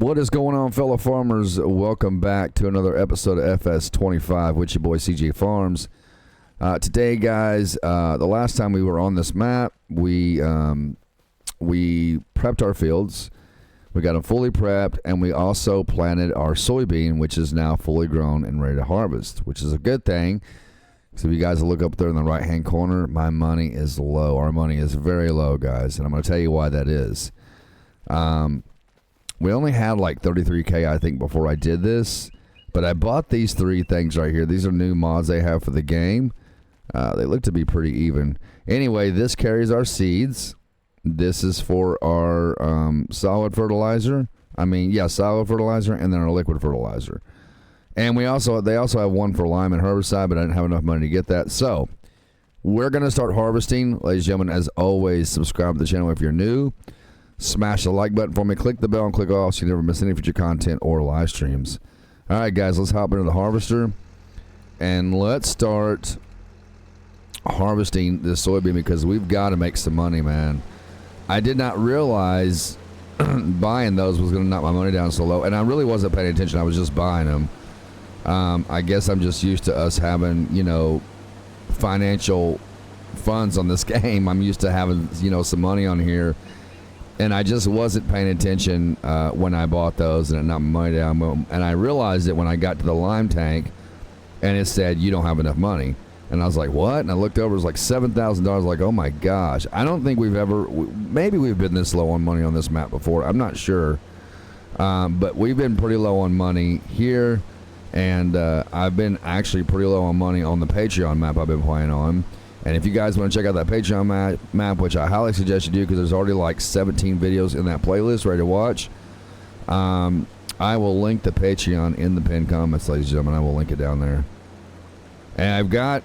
What is going on, fellow farmers? Welcome back to another episode of FS25 with your boy cjfarms. Today, guys, the last time we were on this map, we prepped our fields. We got them fully prepped, and we also planted our soybean, which is now fully grown and ready to harvest, which is a good thing. So if you guys look up there in the right-hand corner, my money is low. Our money is very low, guys, and I'm going to tell you why that is. We only had like 33K, I think, before I did this, but I bought these three things right here. These are new mods they have for the game. They look to be pretty even. Anyway, this carries our seeds. This is for our solid fertilizer. Solid fertilizer, and then our liquid fertilizer. And they also have one for lime and herbicide, but I didn't have enough money to get that. So we're going to start harvesting. Ladies and gentlemen, as always, subscribe to the channel if you're new. Smash the like button for me. Click the bell and click all so you never miss any future content or live streams. All right, guys, let's hop into the harvester. And let's start harvesting this soybean because we've got to make some money, man. I did not realize buying those was going to knock my money down so low. And I really wasn't paying attention. I was just buying them. I guess I'm just used to us having, financial funds on this game. I'm used to having, some money on here. And I just wasn't paying attention when I bought those, and it knocked my money down. And I realized it when I got to the lime tank, and it said, you don't have enough money. And I was like, what? And I looked over, it was like $7,000. Like, oh my gosh. I don't think maybe we've been this low on money on this map before. I'm not sure. But we've been pretty low on money here. And I've been actually pretty low on money on the Patreon map I've been playing on. And if you guys want to check out that Patreon map, which I highly suggest you do because there's already like 17 videos in that playlist ready to watch, I will link the Patreon in the pinned comments, ladies and gentlemen. I will link it down there. And I've got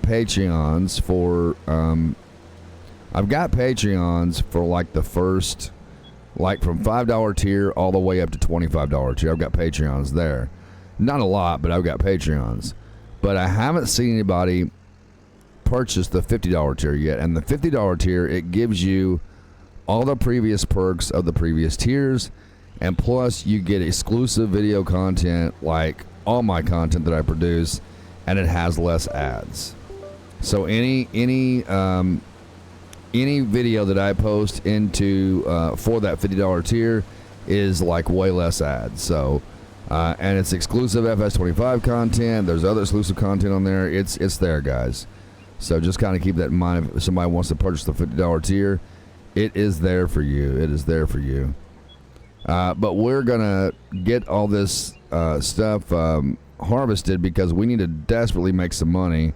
Patreons for like the first, like from $5 tier all the way up to $25 tier. I've got Patreons there. Not a lot, but I've got Patreons. But I haven't seen anybody purchase the $50 tier yet. And the $50 tier, it gives you all the previous perks of the previous tiers, and plus you get exclusive video content like all my content that I produce, and it has less ads. So any video that I post into for that $50 tier is like way less ads. So and it's exclusive FS25 content. There's other exclusive content on there. It's there, guys. So just kind of keep that in mind. If somebody wants to purchase the $50 tier, it is there for you. It is there for you. But we're going to get all this stuff harvested because we need to desperately make some money.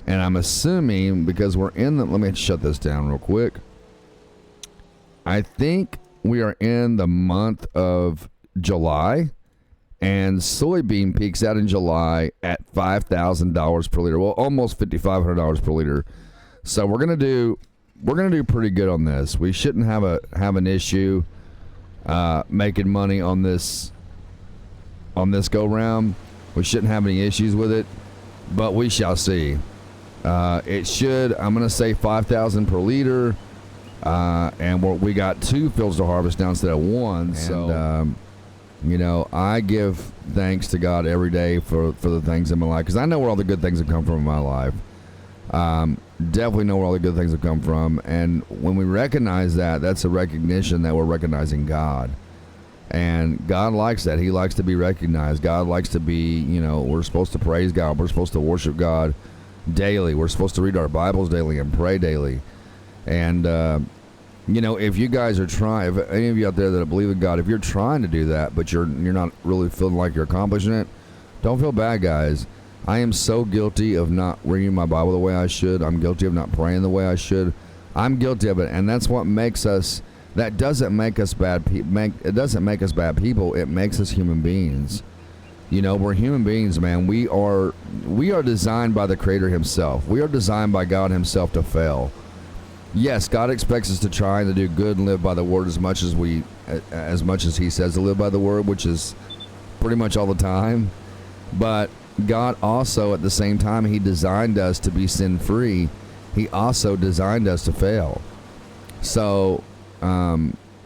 And I'm assuming because we're in the... Let me shut this down real quick. I think we are in the month of July. And soybean peaks out in July at $5,000 per liter. Well, almost $5,500 per liter. So we're gonna do pretty good on this. We shouldn't have an issue making money on this go round. We shouldn't have any issues with it, but we shall see. It should. I'm gonna say 5,000 per liter, and we got two fields to harvest now instead of one. And, I give thanks to God every day for the things in my life because I know where all the good things have come from in my life. Definitely know where all the good things have come from. And when we recognize that, that's a recognition that we're recognizing God. And God likes that. He likes to be recognized. God likes to be, we're supposed to praise God. We're supposed to worship God daily. We're supposed to read our Bibles daily and pray daily. And, if you guys are trying, if any of you out there that believe in God, if you're trying to do that, but you're not really feeling like you're accomplishing it, don't feel bad, guys. I am so guilty of not reading my Bible the way I should. I'm guilty of not praying the way I should. I'm guilty of it, and that's what makes us. That doesn't make us bad. It doesn't make us bad people. It makes us human beings. We're human beings, man. We are designed by the Creator Himself. We are designed by God Himself to fail. Yes, God expects us to try and to do good and live by the Word as much as He says to live by the Word, which is pretty much all the time. But God also, at the same time, He designed us to be sin-free. He also designed us to fail. So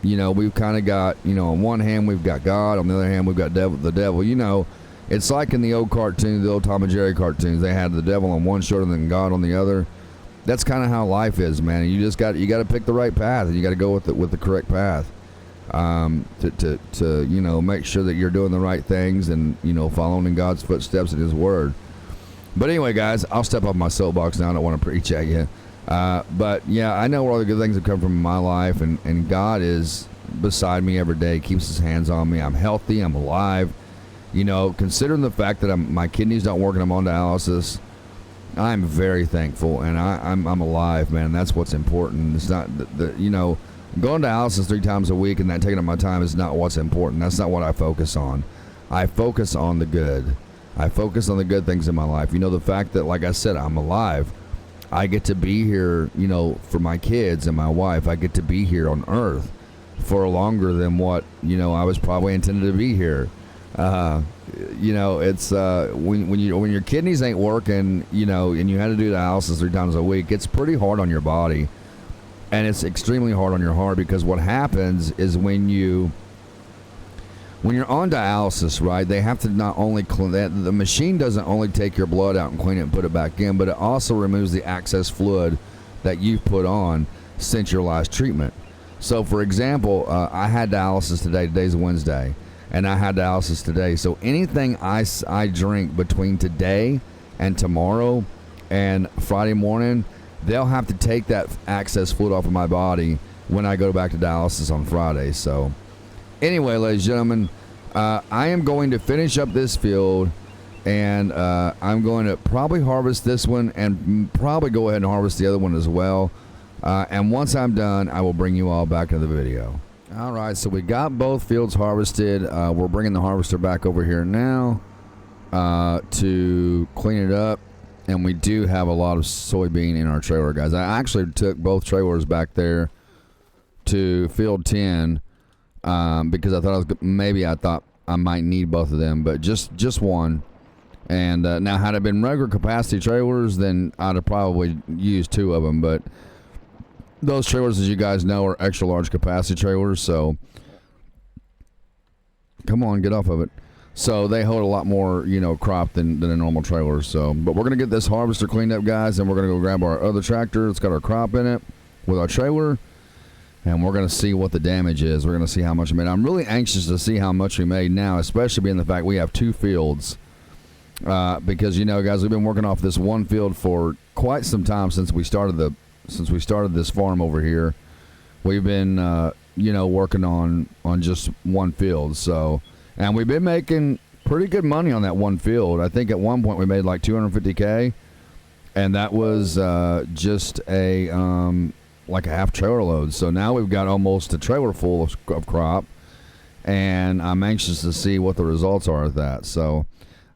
we've kind of got, on one hand we've got God, on the other hand we've got the devil. It's like in the old cartoons, the old Tom and Jerry cartoons. They had the devil on one shoulder and then God on the other. That's kind of how life is, man. You got to pick the right path, and you got to go with the correct path. To make sure that you're doing the right things and following in God's footsteps and His Word. But anyway, guys, I'll step off my soapbox now. I don't want to preach at you, but yeah, I know where all the good things have come from in my life, and God is beside me every day, keeps His hands on me. I'm healthy, I'm alive. Considering the fact that my kidneys don't work and I'm on dialysis, I'm very thankful, and I'm alive, man. That's what's important. It's not going to dialysis 3 times a week and that taking up my time is not what's important. That's not what I focus on. I focus on the good. I focus on the good things in my life. The fact that, like I said, I'm alive. I get to be here, for my kids and my wife. I get to be here on Earth for longer than what, I was probably intended to be here. It's when your kidneys ain't working, and you had to do dialysis 3 times a week, it's pretty hard on your body. And it's extremely hard on your heart, because what happens is when you're on dialysis, right, they have to not only clean that, the machine doesn't only take your blood out and clean it and put it back in, but it also removes the excess fluid that you've put on since your last treatment. So, for example, I had dialysis today. Today's Wednesday, and I had dialysis today. So anything I drink between today and tomorrow and Friday morning, they'll have to take that excess fluid off of my body when I go back to dialysis on Friday. So anyway, ladies and gentlemen, I am going to finish up this field, and I'm going to probably harvest this one and probably go ahead and harvest the other one as well. And once I'm done, I will bring you all back into the video. All right, so we got both fields harvested. We're bringing the harvester back over here now to clean it up. And we do have a lot of soybean in our trailer, guys. I actually took both trailers back there to field 10 because I thought I might need both of them, but just one. And now, had it been regular capacity trailers, then I'd have probably used 2 of them. But those trailers, as you guys know, are extra large capacity trailers. So come on, get off of it. So they hold a lot more, crop than a normal trailer. So, but we're going to get this harvester cleaned up, guys, and we're going to go grab our other tractor. It's got our crop in it with our trailer, and we're going to see what the damage is. We're going to see how much we made. I'm really anxious to see how much we made now, especially being the fact we have 2 fields. Because, guys, we've been working off this one field for quite some time since we started this farm over here. We've been, working on just one field. So. And we've been making pretty good money on that one field. I think at one point we made like $250K, and that was just a like a half trailer load. So now we've got almost a trailer full of crop, and I'm anxious to see what the results are of that. So,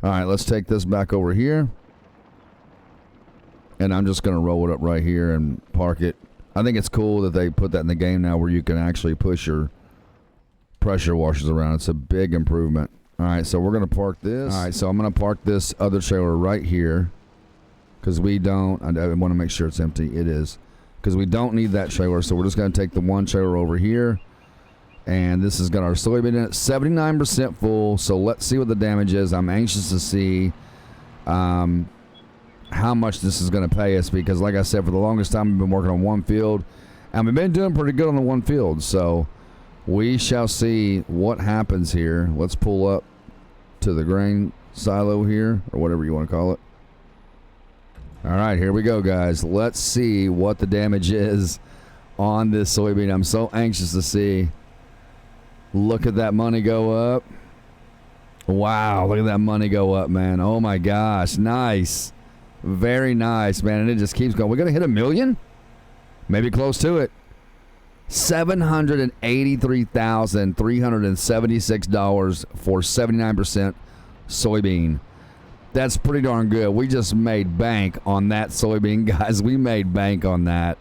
all right, let's take this back over here, and I'm just going to roll it up right here and park it. I think it's cool that they put that in the game now, where you can actually push your pressure washers around. It's a big improvement. All right, so we're going to park this. All right, so I'm going to park this other trailer right here, because I want to make sure it's empty. It is, because we don't need that trailer. So we're just going to take the one trailer over here, and this has got our soybean in it, 79% full. So let's see what the damage is. I'm anxious to see how much this is going to pay us, because like I said, for the longest time we've been working on one field, and we've been doing pretty good on the one field. So we shall see what happens here. Let's pull up to the grain silo here, or whatever you want to call it. All right, here we go, guys. Let's see what the damage is on this soybean. I'm so anxious to see. Look at that money go up. Wow, look at that money go up, man. Oh my gosh, nice. Very nice, man. And it just keeps going. We're going to hit 1 million? Maybe close to it. $783,376 for 79% soybean. That's pretty darn good. We just made bank on that soybean, guys. We made bank on that.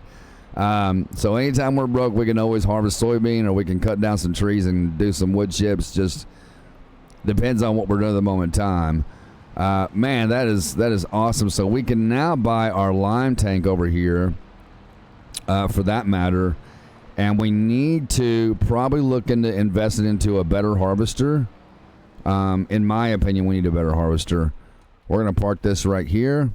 So anytime we're broke, we can always harvest soybean, or we can cut down some trees and do some wood chips. Just depends on what we're doing at the moment in time. Man, that is awesome. So we can now buy our lime tank over here, for that matter. And we need to probably look into investing into a better harvester. In my opinion, we need a better harvester. We're going to park this right here.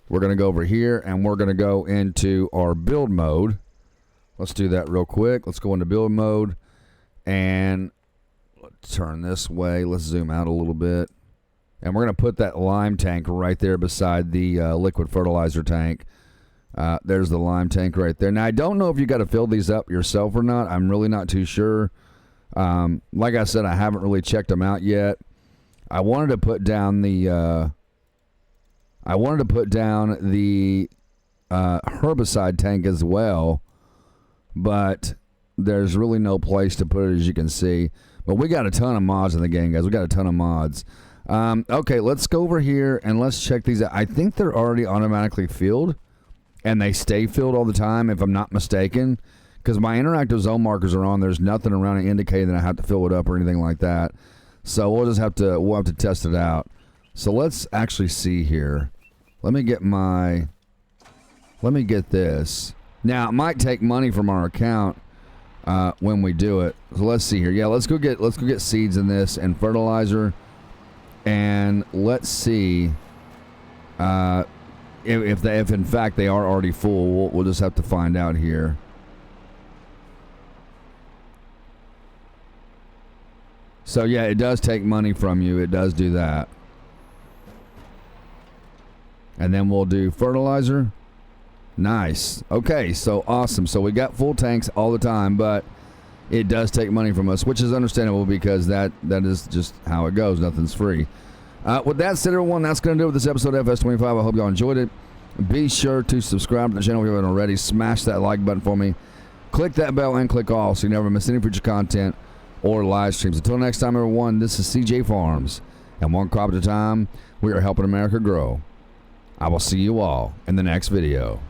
We're going to go over here, and we're going to go into our build mode. Let's do that real quick. Let's go into build mode, and let's turn this way. Let's zoom out a little bit. And we're going to put that lime tank right there beside the liquid fertilizer tank. There's the lime tank right there. Now, I don't know if you got to fill these up yourself or not. I'm really not too sure. Like I said, I haven't really checked them out yet. I wanted to put down the herbicide tank as well, but there's really no place to put it, as you can see. But we got a ton of mods in the game, guys. We got a ton of mods. Okay, let's go over here and let's check these out. I think they're already automatically filled, and they stay filled all the time, if I'm not mistaken, because my interactive zone markers are on. There's nothing around it indicating that I have to fill it up or anything like that. So we'll have to test it out. So let's actually see here. Let me get this. Now, it might take money from our account when we do it. So let's see here. Yeah, let's go get seeds in this and fertilizer, and let's see if in fact they are already full. We'll just have to find out here. So yeah, it does take money from you. It does do that. And then we'll do fertilizer. Nice. Okay, so awesome. So we got full tanks all the time, but it does take money from us, which is understandable because that is just how it goes. Nothing's free. With that said, everyone, that's going to do it with this episode of FS25. I hope y'all enjoyed it. Be sure to subscribe to the channel if you haven't already. Smash that like button for me. Click that bell and click all so you never miss any future content or live streams. Until next time, everyone, this is CJ Farms, and one crop at a time, we are helping America grow. I will see you all in the next video.